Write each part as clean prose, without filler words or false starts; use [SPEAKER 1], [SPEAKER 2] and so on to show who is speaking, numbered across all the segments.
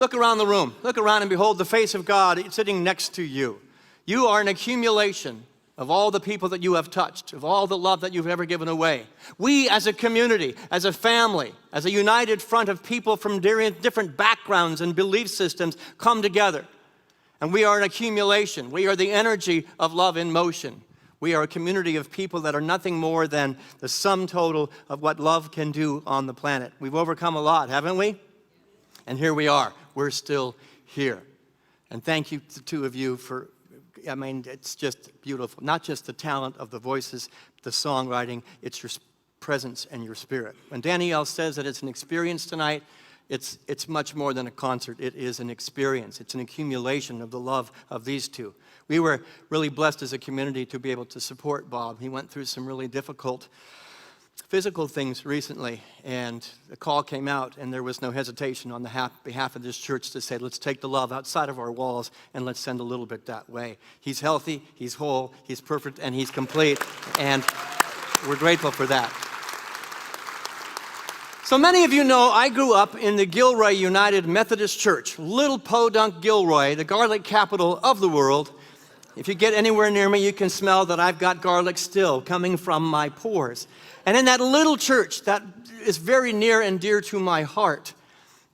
[SPEAKER 1] Look around the room. Look around and behold the face of God sitting next to you. You are an accumulation of all the people that you have touched, of all the love that you've ever given away. We as a community, as a family, as a united front of people from different backgrounds and belief systems come together. And we are an accumulation. We are the energy of love in motion. We are a community of people that are nothing more than the sum total of what love can do on the planet. We've overcome a lot, haven't we? And here we are. We're still here. And thank you to the two of you for, it's just beautiful. Not just the talent of the voices, the songwriting, it's your presence and your spirit. When Danielle says that it's an experience tonight, it's much more than a concert. It is an experience. It's an accumulation of the love of these two. We were really blessed as a community to be able to support Bob. He went through some really difficult physical things recently, and the call came out, and there was no hesitation on the behalf of this church to say, let's take the love outside of our walls and let's send a little bit that way. He's healthy, he's whole, he's perfect, and he's complete, and we're grateful for that. So many of you know I grew up in the Gilroy United Methodist Church, little podunk Gilroy, the garlic capital of the world. If you get anywhere near me, you can smell that I've got garlic still coming from my pores. And in that little church that is very near and dear to my heart,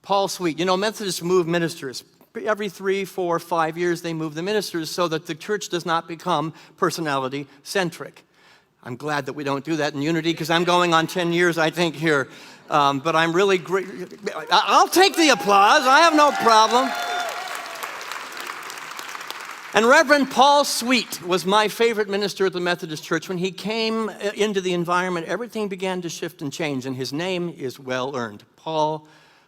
[SPEAKER 1] Paul Sweet. You know, Methodists move ministers. Every 3, 4, 5 years they move the ministers so that the church does not become personality-centric. I'm glad that we don't do that in Unity because I'm going on 10 years, I think, here. But I'm really great. I'll take the applause. I have no problem. And Reverend Paul Sweet was my favorite minister at the Methodist Church. When he came into the environment, everything began to shift and change, and his name is well earned, Paul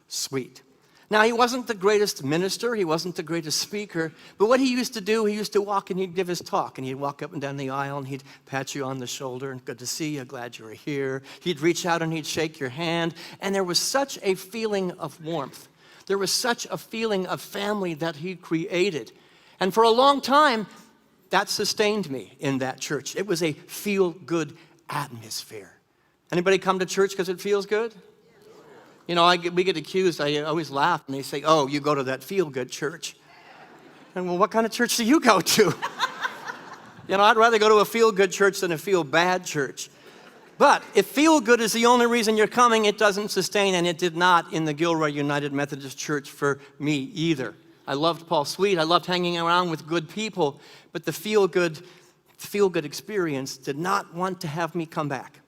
[SPEAKER 1] Sweet. Now, he wasn't the greatest minister, he wasn't the greatest speaker, but what he used to do, he used to walk and he'd give his talk, and he'd walk up and down the aisle and he'd pat you on the shoulder, and good to see you, glad you were here. He'd reach out and he'd shake your hand, and there was such a feeling of warmth. There was such a feeling of family that he created. And for a long time, that sustained me in that church. It was a feel-good atmosphere. Anybody come to church because it feels good? You know, we get accused, I always laugh, and they say, oh, you go to that feel-good church. And well, what kind of church do you go to? You know, I'd rather go to a feel-good church than a feel-bad church. But if feel-good is the only reason you're coming, it doesn't sustain, and it did not in the Gilroy United Methodist Church for me either. I loved Paul Sweet. I loved hanging around with good people, but the feel-good experience did not want to have me come back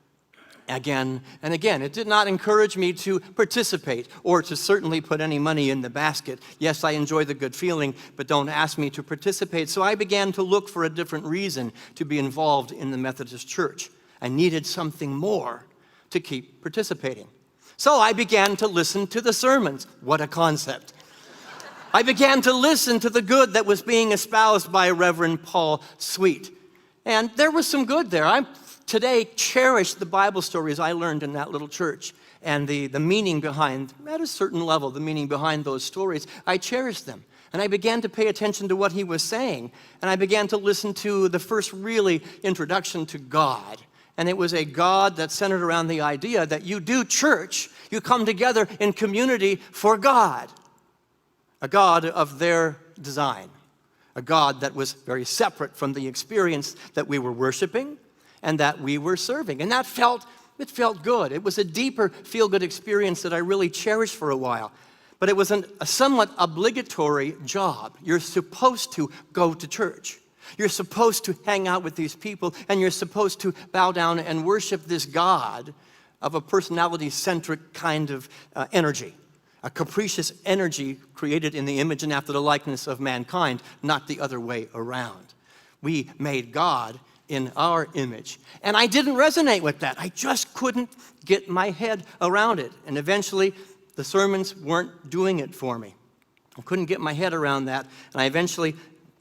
[SPEAKER 1] again and again. It did not encourage me to participate or to certainly put any money in the basket. Yes, I enjoy the good feeling, but don't ask me to participate. So I began to look for a different reason to be involved in the Methodist Church. I needed something more to keep participating. So I began to listen to the sermons. What a concept. I began to listen to the good that was being espoused by Reverend Paul Sweet. And there was some good there. I today cherish the Bible stories I learned in that little church and the meaning behind, at a certain level, the meaning behind those stories. I cherish them. And I began to pay attention to what he was saying. And I began to listen to the first really introduction to God. And it was a God that centered around the idea that you do church, you come together in community for God. A God of their design, a God that was very separate from the experience that we were worshiping and that we were serving. And it felt good. It was a deeper feel-good experience that I really cherished for a while. But it was a somewhat obligatory job. You're supposed to go to church. You're supposed to hang out with these people, and you're supposed to bow down and worship this God of a personality-centric kind of energy. A capricious energy created in the image and after the likeness of mankind, not the other way around. We made God in our image. And I didn't resonate with that. I just couldn't get my head around it. And eventually, the sermons weren't doing it for me. I couldn't get my head around that. And I eventually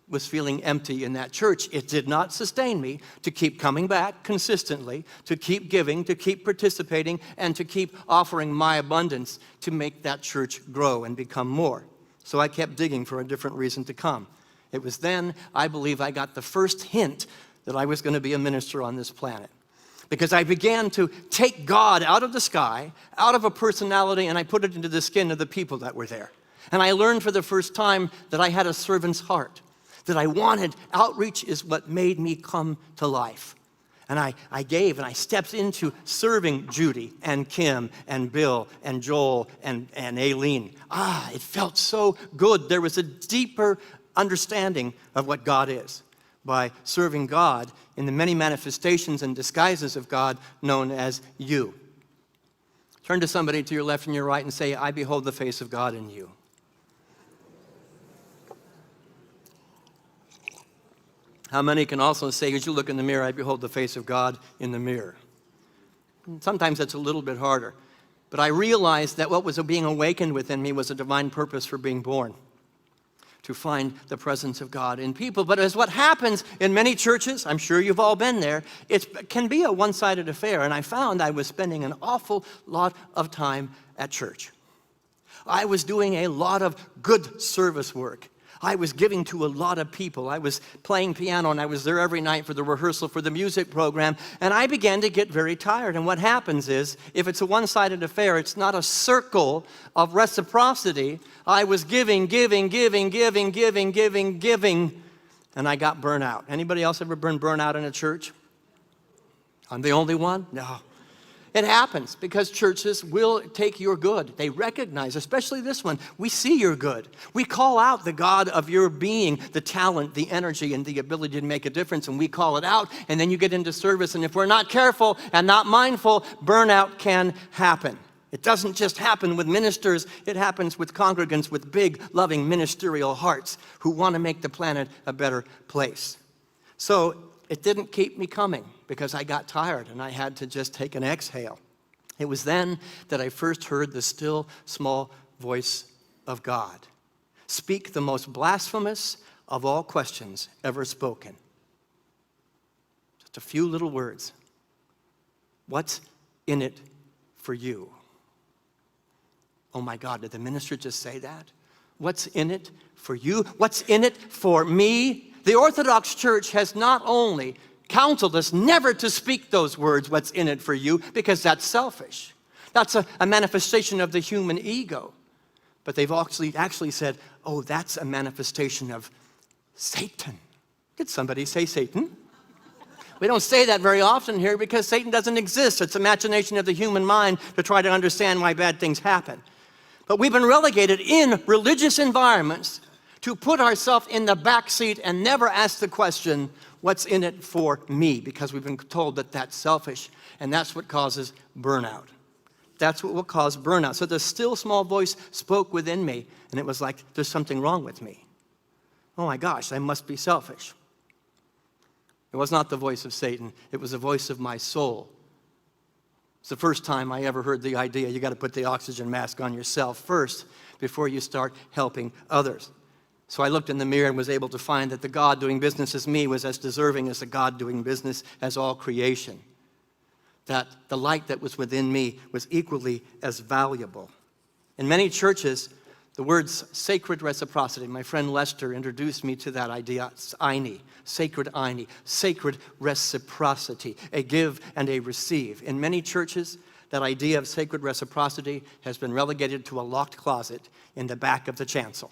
[SPEAKER 1] was feeling empty in that church. It did not sustain me to keep coming back consistently, to keep giving, to keep participating, and to keep offering my abundance to make that church grow and become more. So I kept digging for a different reason to come. It was then, I believe, I got the first hint that I was going to be a minister on this planet. Because I began to take God out of the sky, out of a personality, and I put it into the skin of the people that were there. And I learned for the first time that I had a servant's heart, that I wanted. Outreach is what made me come to life. And I gave, and I stepped into serving Judy and Kim and Bill and Joel and Aileen. It felt so good. There was a deeper understanding of what God is by serving God in the many manifestations and disguises of God known as you. Turn to somebody to your left and your right and say, I behold the face of God in you. How many can also say, as you look in the mirror, I behold the face of God in the mirror? Sometimes that's a little bit harder. But I realized that what was being awakened within me was a divine purpose for being born, to find the presence of God in people. But as what happens in many churches, I'm sure you've all been there, it can be a one-sided affair. And I found I was spending an awful lot of time at church. I was doing a lot of good service work. I was giving to a lot of people. I was playing piano, and I was there every night for the rehearsal for the music program, and I began to get very tired. And what happens is, if it's a one-sided affair, it's not a circle of reciprocity. I was giving, and I got burnt out. Anybody else ever been burnt out in a church? I'm the only one? No. It happens because churches will take your good. They recognize, especially this one, we see your good. We call out the God of your being, the talent, the energy, and the ability to make a difference, and we call it out, and then you get into service, and if we're not careful and not mindful, burnout can happen. It doesn't just happen with ministers, it happens with congregants with big, loving ministerial hearts who want to make the planet a better place. So it didn't keep me coming because I got tired and I had to just take an exhale. It was then that I first heard the still, small voice of God speak the most blasphemous of all questions ever spoken. Just a few little words. What's in it for you? Oh my God, did the minister just say that? What's in it for you? What's in it for me? The Orthodox Church has not only counseled us never to speak those words, what's in it for you, because that's selfish. That's a manifestation of the human ego. But they've actually said, oh, that's a manifestation of Satan. Did somebody say Satan? We don't say that very often here because Satan doesn't exist. It's imagination of the human mind to try to understand why bad things happen. But we've been relegated in religious environments to put ourselves in the back seat and never ask the question, what's in it for me? Because we've been told that that's selfish, and that's what causes burnout. That's what will cause burnout. So the still small voice spoke within me, and it was like, there's something wrong with me. Oh my gosh, I must be selfish. It was not the voice of Satan. It was the voice of my soul. It's the first time I ever heard the idea you got to put the oxygen mask on yourself first before you start helping others. So I looked in the mirror and was able to find that the God doing business as me was as deserving as the God doing business as all creation. That the light that was within me was equally as valuable. In many churches, the words sacred reciprocity, my friend Lester introduced me to that idea, sacred reciprocity, a give and a receive. In many churches, that idea of sacred reciprocity has been relegated to a locked closet in the back of the chancel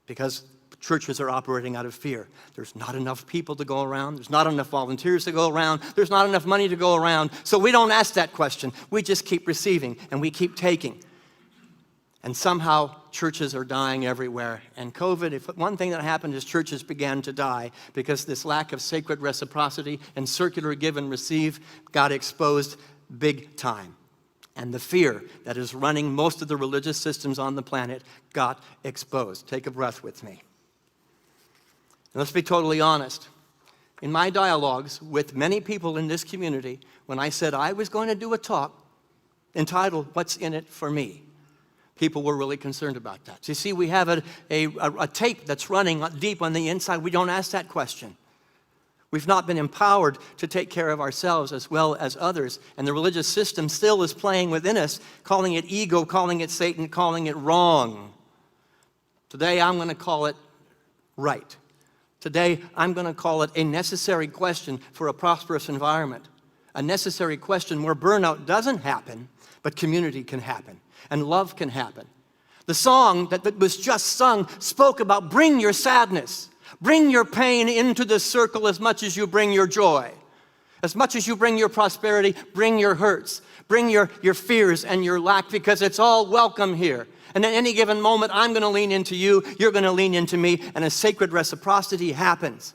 [SPEAKER 1] because churches are operating out of fear. There's not enough people to go around. There's not enough volunteers to go around. There's not enough money to go around. So we don't ask that question. We just keep receiving and we keep taking. And somehow churches are dying everywhere. And COVID, if one thing that happened is churches began to die because this lack of sacred reciprocity and circular give and receive got exposed big time. And the fear that is running most of the religious systems on the planet got exposed. Take a breath with me. And let's be totally honest. In my dialogues with many people in this community, when I said I was going to do a talk entitled, What's in it for me? People were really concerned about that. So you see, we have a tape that's running deep on the inside. We don't ask that question. We've not been empowered to take care of ourselves as well as others. And the religious system still is playing within us, calling it ego, calling it Satan, calling it wrong. Today, I'm going to call it right. Today, I'm going to call it a necessary question for a prosperous environment. A necessary question where burnout doesn't happen, but community can happen. And love can happen. The song that was just sung spoke about bring your sadness, bring your pain into the circle as much as you bring your joy. As much as you bring your prosperity, bring your hurts, bring your fears and your lack, because it's all welcome here. And at any given moment, I'm going to lean into you, you're going to lean into me, and a sacred reciprocity happens.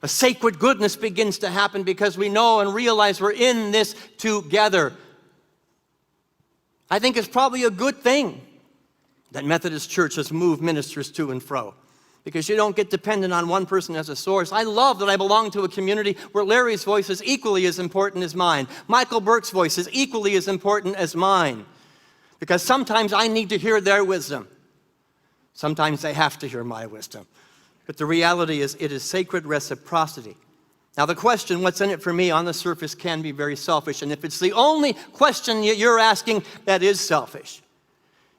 [SPEAKER 1] A sacred goodness begins to happen because we know and realize we're in this together. I think it's probably a good thing that Methodist Church has moved ministers to and fro, because you don't get dependent on one person as a source. I love that I belong to a community where Larry's voice is equally as important as mine. Michael Burke's voice is equally as important as mine, because sometimes I need to hear their wisdom. Sometimes they have to hear my wisdom. But the reality is it is sacred reciprocity. Now the question, what's in it for me, on the surface can be very selfish. And if it's the only question you're asking, that is selfish.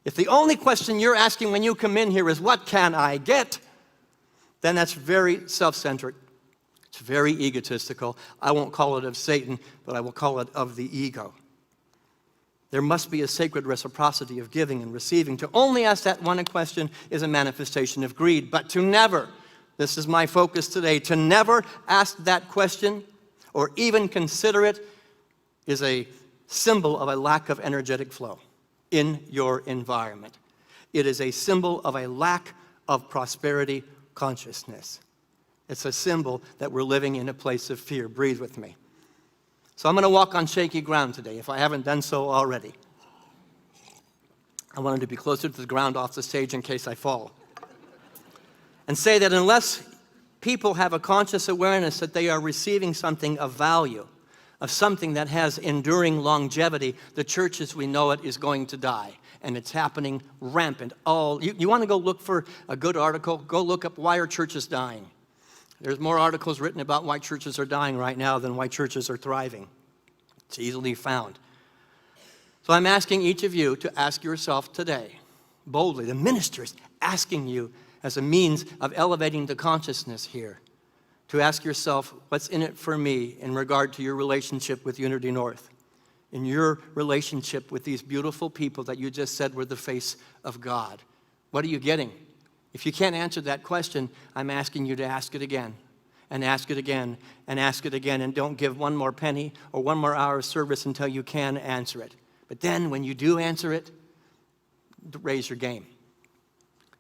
[SPEAKER 1] If the only question you're asking when you come in here is, what can I get? Then that's very self-centered. It's very egotistical. I won't call it of Satan, but I will call it of the ego. There must be a sacred reciprocity of giving and receiving. To only ask that one question is a manifestation of greed. But to never, this is my focus today, to never ask that question or even consider it is a symbol of a lack of energetic flow in your environment. It is a symbol of a lack of prosperity consciousness. It's a symbol that we're living in a place of fear. Breathe with me. So I'm going to walk on shaky ground today, if I haven't done so already. I wanted to be closer to the ground off the stage in case I fall. And say that unless people have a conscious awareness that they are receiving something of value, of something that has enduring longevity, the church as we know it is going to die. And it's happening rampant. You want to go look for a good article? Go look up why are churches dying. There's more articles written about why churches are dying right now than why churches are thriving. It's easily found. So I'm asking each of you to ask yourself today, boldly, the ministers asking you as a means of elevating the consciousness here, to ask yourself, what's in it for me in regard to your relationship with Unity North? In your relationship with these beautiful people that you just said were the face of God. What are you getting? If you can't answer that question, I'm asking you to ask it again, and ask it again, and ask it again, and don't give one more penny or one more hour of service until you can answer it. But then when you do answer it, raise your game.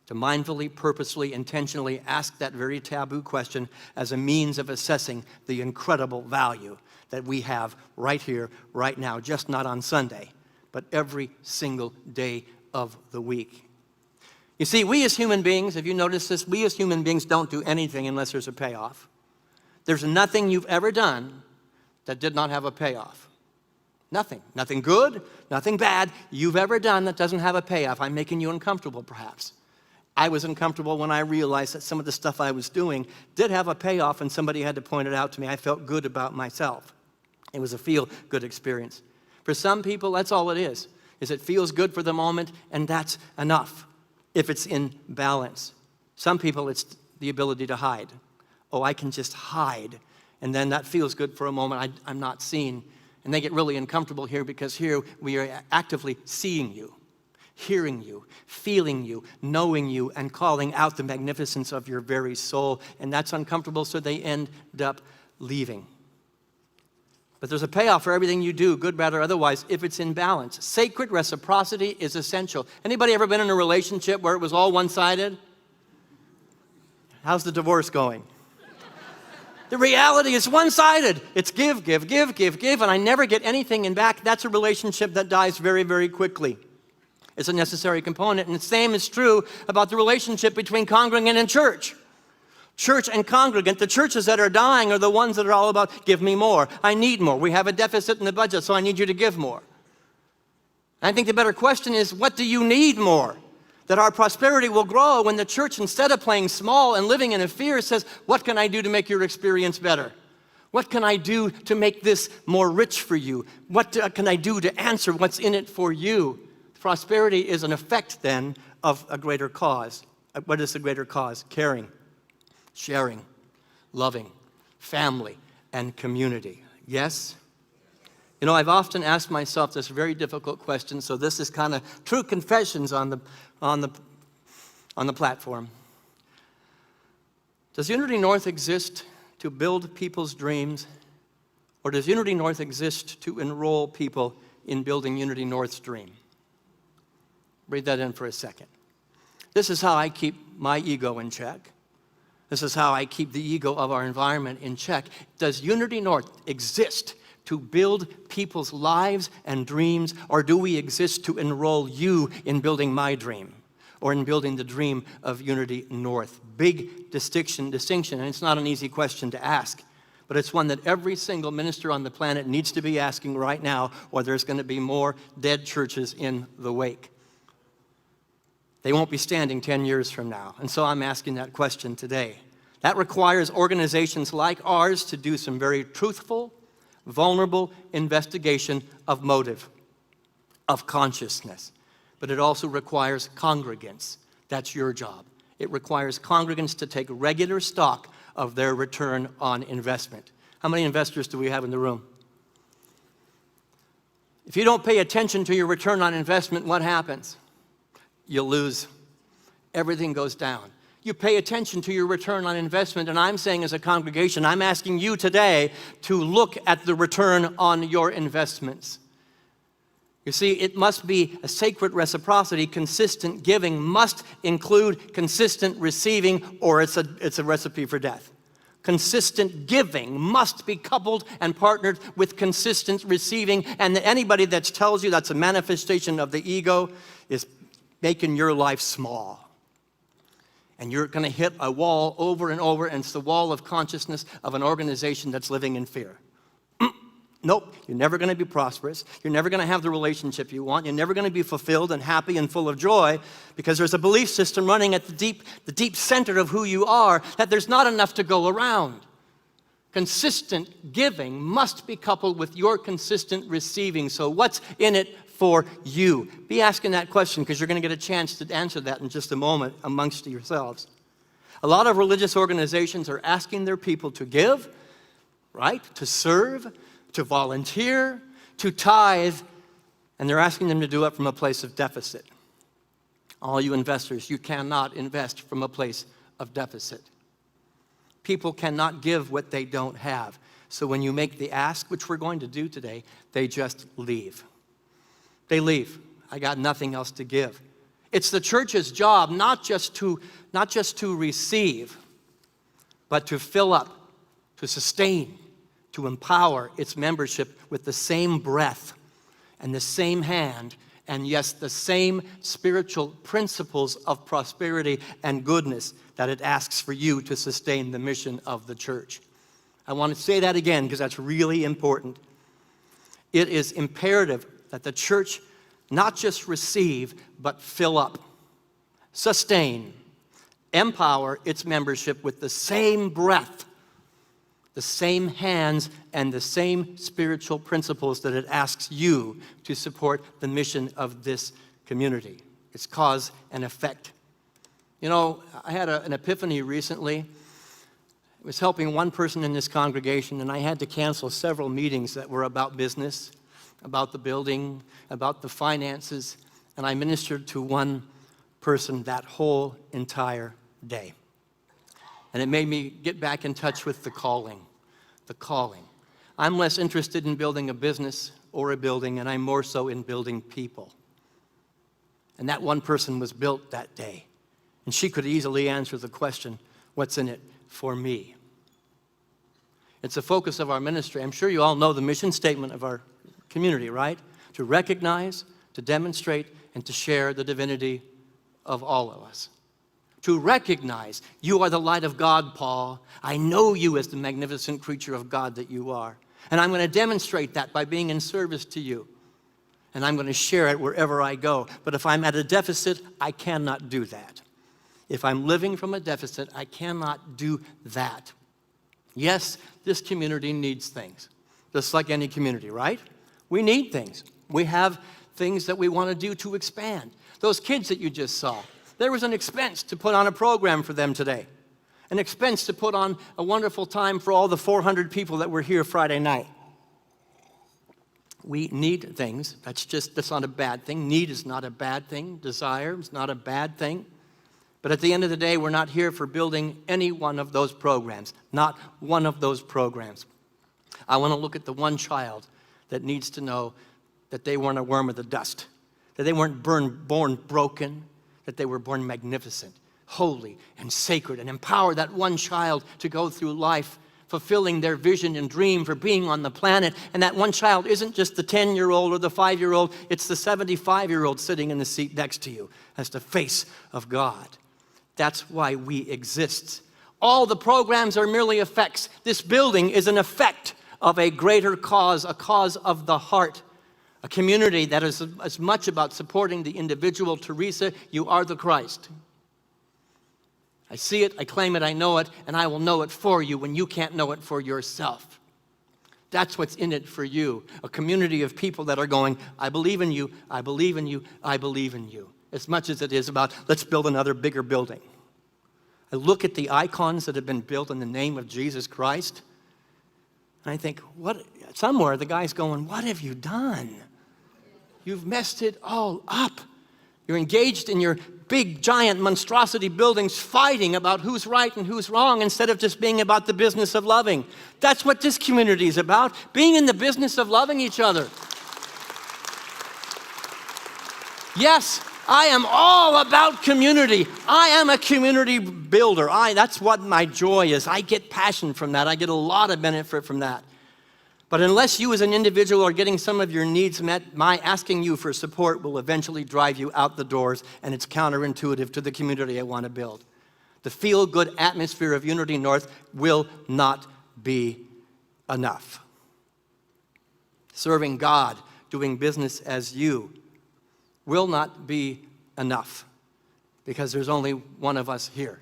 [SPEAKER 1] To mindfully, purposely, intentionally ask that very taboo question as a means of assessing the incredible value that we have right here, right now, just not on Sunday, but every single day of the week. You see, we as human beings, have you noticed this? We as human beings don't do anything unless there's a payoff. There's nothing you've ever done that did not have a payoff. Nothing. Nothing good, nothing bad you've ever done that doesn't have a payoff. I'm making you uncomfortable, perhaps. I was uncomfortable when I realized that some of the stuff I was doing did have a payoff and somebody had to point it out to me. I felt good about myself. It was a feel-good experience. For some people, that's all it is it feels good for the moment, and that's enough if it's in balance. Some people, it's the ability to hide. Oh, I can just hide, and then that feels good for a moment. I'm not seen. And they get really uncomfortable here because here we are actively seeing you, hearing you, feeling you, knowing you, and calling out the magnificence of your very soul. And that's uncomfortable, so they end up leaving. But there's a payoff for everything you do, good, bad, or otherwise, if it's in balance. Sacred reciprocity is essential. Anybody ever been in a relationship where it was all one-sided? How's the divorce going? The reality is one-sided. It's give, give, give, give, give, and I never get anything in back. That's a relationship that dies very, very quickly. It's a necessary component, and the same is true about the relationship between congregant and church. Church and congregant, the churches that are dying are the ones that are all about, give me more, I need more. We have a deficit in the budget, so I need you to give more. I think the better question is, what do you need more? That our prosperity will grow when the church, instead of playing small and living in a fear, says, what can I do to make your experience better? What can I do to make this more rich for you? What can I do to answer what's in it for you? Prosperity is an effect, then, of a greater cause. What is the greater cause? Caring, sharing, loving, family, and community. Yes? You know, I've often asked myself this very difficult question, so this is kind of true confessions on the platform. Does Unity North exist to build people's dreams, or does Unity North exist to enroll people in building Unity North's dream? Breathe that in for a second. This is how I keep my ego in check. This is how I keep the ego of our environment in check. Does Unity North exist to build people's lives and dreams, or do we exist to enroll you in building my dream or in building the dream of Unity North? Big distinction, and it's not an easy question to ask, but it's one that every single minister on the planet needs to be asking right now, or there's going to be more dead churches in the wake. They won't be standing 10 years from now, and so I'm asking that question today. That requires organizations like ours to do some very truthful, vulnerable investigation of motive, of consciousness. But it also requires congregants. That's your job. It requires congregants to take regular stock of their return on investment. How many investors do we have in the room? If you don't pay attention to your return on investment, what happens? You lose. Everything goes down. You pay attention to your return on investment, and I'm saying as a congregation, I'm asking you today to look at the return on your investments. You see, it must be a sacred reciprocity. Consistent giving must include consistent receiving, or it's a recipe for death. Consistent giving must be coupled and partnered with consistent receiving, and anybody that tells you that's a manifestation of the ego is making your life small. And you're going to hit a wall over and over, and it's the wall of consciousness of an organization that's living in fear. Nope, you're never going to be prosperous. You're never going to have the relationship you want. You're never going to be fulfilled and happy and full of joy, because there's a belief system running at the deep center of who you are, that there's not enough to go around. Consistent giving must be coupled with your consistent receiving. So what's in it for you? Be asking that question, because you're going to get a chance to answer that in just a moment amongst yourselves. A lot of religious organizations are asking their people to give, right? To serve, to volunteer, to tithe, and they're asking them to do it from a place of deficit. All you investors, you cannot invest from a place of deficit. People cannot give what they don't have. So when you make the ask, which we're going to do today, they just leave. They leave. I got nothing else to give. It's the church's job not just to receive, but to fill up, to sustain, to empower its membership with the same breath and the same hand, and yes, the same spiritual principles of prosperity and goodness that it asks for you to sustain the mission of the church. I want to say that again, because that's really important. It is imperative that the church not just receive, but fill up, sustain, empower its membership with the same breath, the same hands, and the same spiritual principles that it asks you to support the mission of this community. It's cause and effect. You know, I had an epiphany recently. I was helping one person in this congregation, and I had to cancel several meetings that were about business, about the building, about the finances, and I ministered to one person that whole entire day. And it made me get back in touch with the calling. The calling. I'm less interested in building a business or a building, and I'm more so in building people. And that one person was built that day. And she could easily answer the question, what's in it for me? It's a focus of our ministry. I'm sure you all know the mission statement of our community, right? To recognize, to demonstrate, and to share the divinity of all of us. To recognize, you are the light of God, Paul. I know you as the magnificent creature of God that you are. And I'm going to demonstrate that by being in service to you. And I'm going to share it wherever I go. But if I'm at a deficit, I cannot do that. If I'm living from a deficit, I cannot do that. Yes, this community needs things, just like any community, right? We need things. We have things that we want to do to expand. Those kids that you just saw, there was an expense to put on a program for them today, an expense to put on a wonderful time for all the 400 people that were here Friday night. We need things. That's not a bad thing. Need is not a bad thing. Desire is not a bad thing. But at the end of the day, we're not here for building any one of those programs. Not one of those programs. I want to look at the one child that needs to know that they weren't a worm of the dust, that they weren't born broken, that they were born magnificent, holy, and sacred, and empower that one child to go through life fulfilling their vision and dream for being on the planet. And that one child isn't just the 10-year-old or the 5-year-old, it's the 75-year-old sitting in the seat next to you as the face of God. That's why we exist. All the programs are merely effects. This building is an effect of a greater cause, a cause of the heart, a community that is as much about supporting the individual. Teresa, you are the Christ. I see it, I claim it, I know it, and I will know it for you when you can't know it for yourself. That's what's in it for you. A community of people that are going, I believe in you, I believe in you, I believe in you. As much as it is about, let's build another bigger building. I look at the icons that have been built in the name of Jesus Christ, and I think, somewhere the guy's going, what have you done? You've messed it all up. You're engaged in your big, giant monstrosity buildings fighting about who's right and who's wrong instead of just being about the business of loving. That's what this community is about, being in the business of loving each other. Yes, I am all about community. I am a community builder. That's what my joy is. I get passion from that. I get a lot of benefit from that. But unless you as an individual are getting some of your needs met, my asking you for support will eventually drive you out the doors, and it's counterintuitive to the community I want to build. The feel-good atmosphere of Unity North will not be enough. Serving God, doing business as you, will not be enough because there's only one of us here.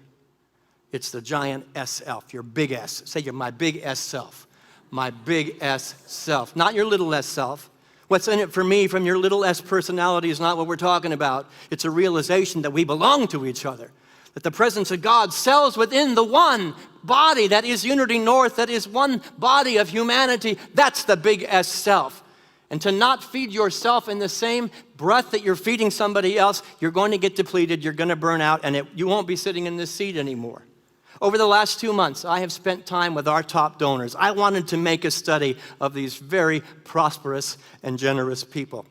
[SPEAKER 1] It's the giant S-self, your big S. Say you're my big S-self. My big S self, not your little s self. What's in it for me from your little s personality is not what we're talking about. It's a realization that we belong to each other, that the presence of God cells within the one body that is Unity North, that is one body of humanity. That's the big S self. And to not feed yourself in the same breath that you're feeding somebody else, you're going to get depleted, you're going to burn out, and you won't be sitting in this seat anymore. Over the last 2 months, I have spent time with our top donors. I wanted to make a study of these very prosperous and generous people.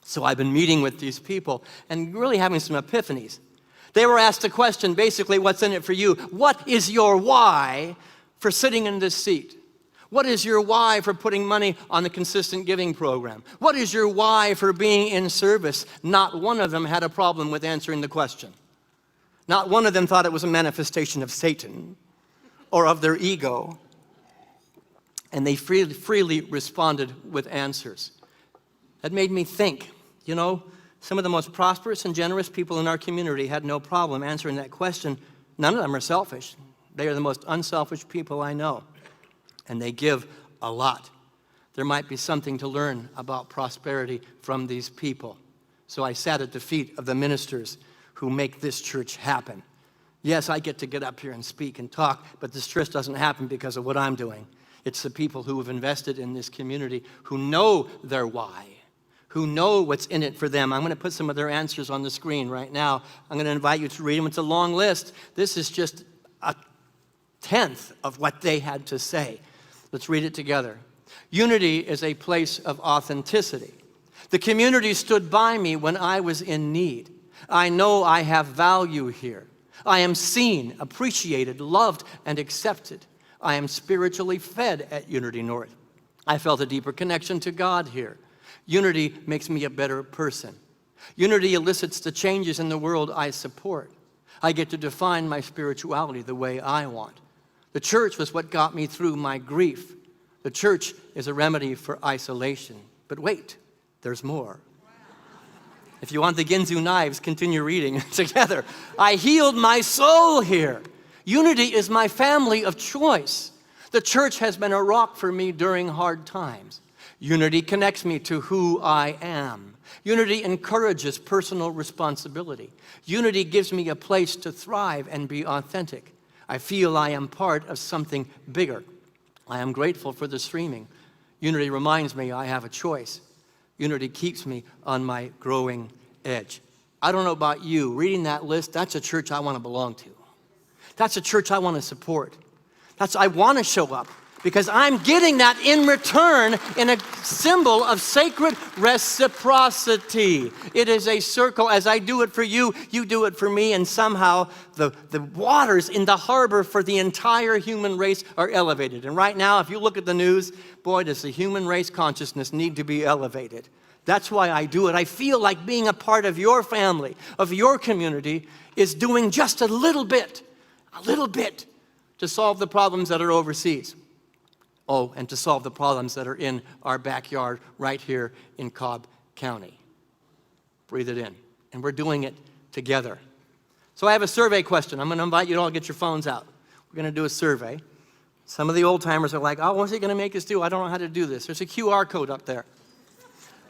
[SPEAKER 1] So I've been meeting with these people and really having some epiphanies. They were asked a question, basically, what's in it for you? What is your why for sitting in this seat? What is your why for putting money on the consistent giving program? What is your why for being in service? Not one of them had a problem with answering the question. Not one of them thought it was a manifestation of Satan or of their ego. And they freely responded with answers. That made me think, some of the most prosperous and generous people in our community had no problem answering that question. None of them are selfish. They are the most unselfish people I know. And they give a lot. There might be something to learn about prosperity from these people. So I sat at the feet of the ministers who make this church happen. Yes, I get up here and speak and talk, but this church doesn't happen because of what I'm doing. It's the people who have invested in this community, who know their why, who know what's in it for them. I'm going to put some of their answers on the screen right now. I'm going to invite you to read them. It's a long list. This is just a tenth of what they had to say. Let's read it together. Unity is a place of authenticity. The community stood by me when I was in need. I know I have value here. I am seen, appreciated, loved, and accepted. I am spiritually fed at Unity North. I felt a deeper connection to God here. Unity makes me a better person. Unity elicits the changes in the world I support. I get to define my spirituality the way I want. The church was what got me through my grief. The church is a remedy for isolation. But wait, there's more. If you want the Ginzu knives, continue reading together. I healed my soul here. Unity is my family of choice. The church has been a rock for me during hard times. Unity connects me to who I am. Unity encourages personal responsibility. Unity gives me a place to thrive and be authentic. I feel I am part of something bigger. I am grateful for the streaming. Unity reminds me I have a choice. Unity keeps me on my growing edge. I don't know about you. Reading that list, that's a church I want to belong to. That's a church I want to support. I want to show up because I'm getting that in return in a symbol of sacred reciprocity. It is a circle. As I do it for you, you do it for me, and somehow the waters in the harbor for the entire human race are elevated. And right now, if you look at the news, boy, does the human race consciousness need to be elevated. That's why I do it. I feel like being a part of your family, of your community, is doing just a little bit to solve the problems that are overseas. Oh, and to solve the problems that are in our backyard right here in Cobb County. Breathe it in. And we're doing it together. So I have a survey question. I'm going to invite you to all get your phones out. We're going to do a survey. Some of the old timers are like, oh, what's he going to make us do? I don't know how to do this. There's a QR code up there.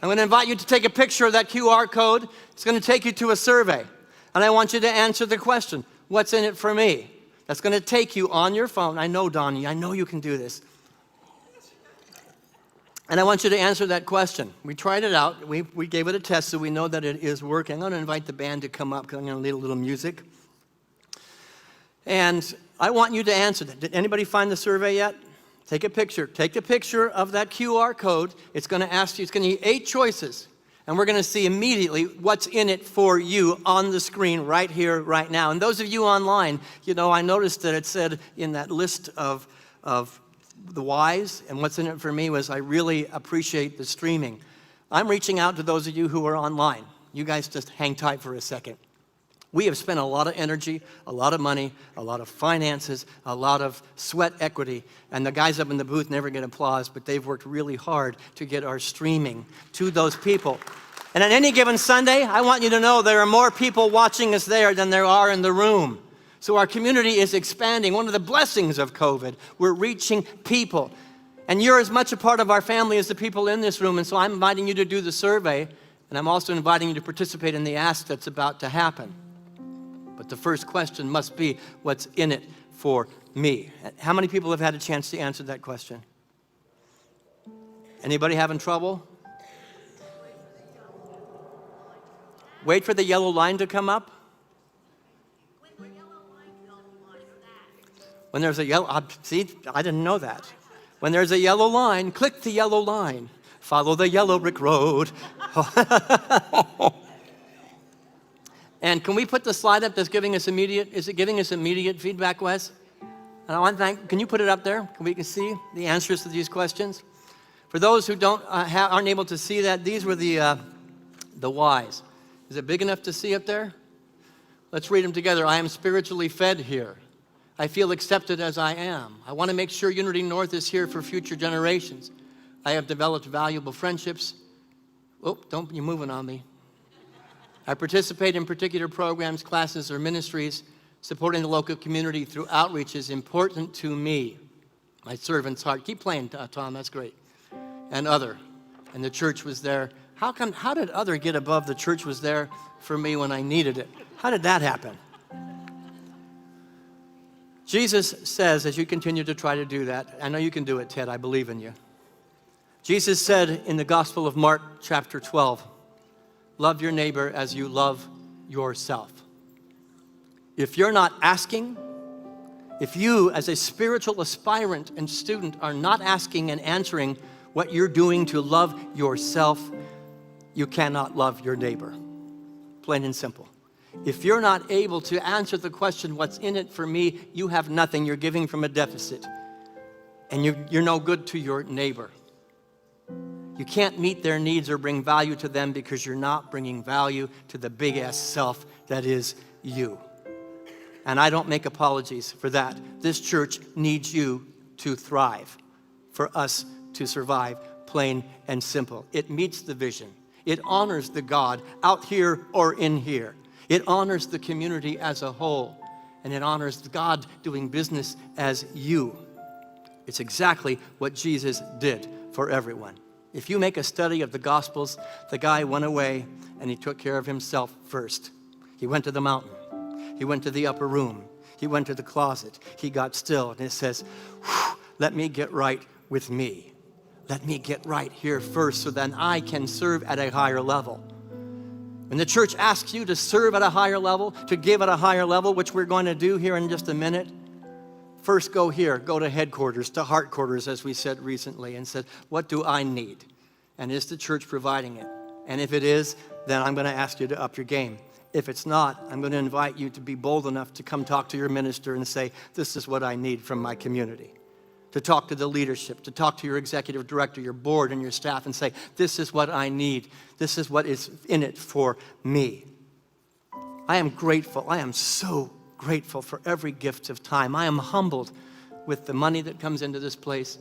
[SPEAKER 1] I'm going to invite you to take a picture of that QR code. It's going to take you to a survey. And I want you to answer the question, what's in it for me? That's going to take you on your phone. I know, Donnie, I know you can do this. And I want you to answer that question. We tried it out. We gave it a test, so we know that it is working. I'm going to invite the band to come up because I'm going to lead a little music. And I want you to answer that. Did anybody find the survey yet? Take a picture. Take a picture of that QR code. It's going to ask you, it's going to be 8 choices. And we're going to see immediately what's in it for you on the screen right here, right now. And those of you online, you know, I noticed that it said in that list of the whys, and what's in it for me was I really appreciate the streaming. I'm reaching out to those of you who are online. You guys just hang tight for a second. We have spent a lot of energy, a lot of money, a lot of finances, a lot of sweat equity, and the guys up in the booth never get applause, but they've worked really hard to get our streaming to those people. And on any given Sunday, I want you to know there are more people watching us there than there are in the room. So our community is expanding. One of the blessings of COVID, we're reaching people. And you're as much a part of our family as the people in this room, and so I'm inviting you to do the survey, and I'm also inviting you to participate in the ask that's about to happen. But the first question must be, what's in it for me? How many people have had a chance to answer that question? Anybody having trouble? Wait for the yellow line to come up? When there's a yellow, see, I didn't know that. When there's a yellow line, click the yellow line. Follow the yellow brick road. And can we put the slide up that's giving us immediate, is it giving us immediate feedback, Wes? And I want to thank, can you put it up there? We can see the answers to these questions. For those who aren't able to see that, these were the whys. Is it big enough to see up there? Let's read them together. I am spiritually fed here. I feel accepted as I am. I want to make sure Unity North is here for future generations. I have developed valuable friendships. Oh, don't be moving on me. I participate in particular programs, classes, or ministries. Supporting the local community through outreach is important to me. My servant's heart. Keep playing, Tom, that's great. And other. And the church was there. How did other get above the church was there for me when I needed it? How did that happen? Jesus says, as you continue to try to do that, I know you can do it, Ted, I believe in you. Jesus said in the Gospel of Mark, chapter 12, love your neighbor as you love yourself. If you're not asking, if you as a spiritual aspirant and student are not asking and answering what you're doing to love yourself, you cannot love your neighbor. Plain and simple. If you're not able to answer the question, what's in it for me, you have nothing. You're giving from a deficit. And you're no good to your neighbor. You can't meet their needs or bring value to them because you're not bringing value to the big-ass self that is you. And I don't make apologies for that. This church needs you to thrive, for us to survive, plain and simple. It meets the vision. It honors the God out here or in here. It honors the community as a whole, and it honors God doing business as you. It's exactly what Jesus did for everyone. If you make a study of the Gospels, the guy went away and he took care of himself first. He went to the mountain. He went to the upper room. He went to the closet. He got still, and it says, let me get right with me. Let me get right here first so then I can serve at a higher level. When the church asks you to serve at a higher level, to give at a higher level, which we're going to do here in just a minute, first go here, go to headquarters, to heart quarters, as we said recently, and said, what do I need? And is the church providing it? And if it is, then I'm going to ask you to up your game. If it's not, I'm going to invite you to be bold enough to come talk to your minister and say, this is what I need from my community. To talk to the leadership, to talk to your executive director, your board, and your staff and say, this is what I need. This is what is in it for me. I am grateful. I am so grateful for every gift of time. I am humbled with the money that comes into this place,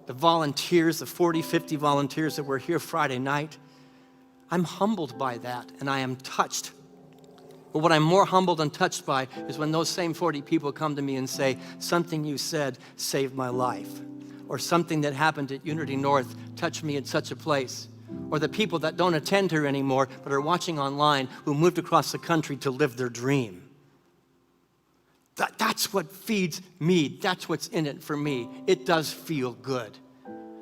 [SPEAKER 1] the volunteers, the 40, 50 volunteers that were here Friday night. I'm humbled by that, and I am touched. But what I'm more humbled and touched by is when those same 40 people come to me and say, something you said saved my life, or something that happened at Unity North touched me in such a place, or the people that don't attend here anymore but are watching online who moved across the country to live their dream. That's what feeds me. That's what's in it for me. It does feel good,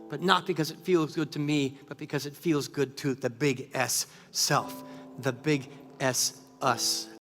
[SPEAKER 1] but not because it feels good to me, but because it feels good to the big S self, the big S us.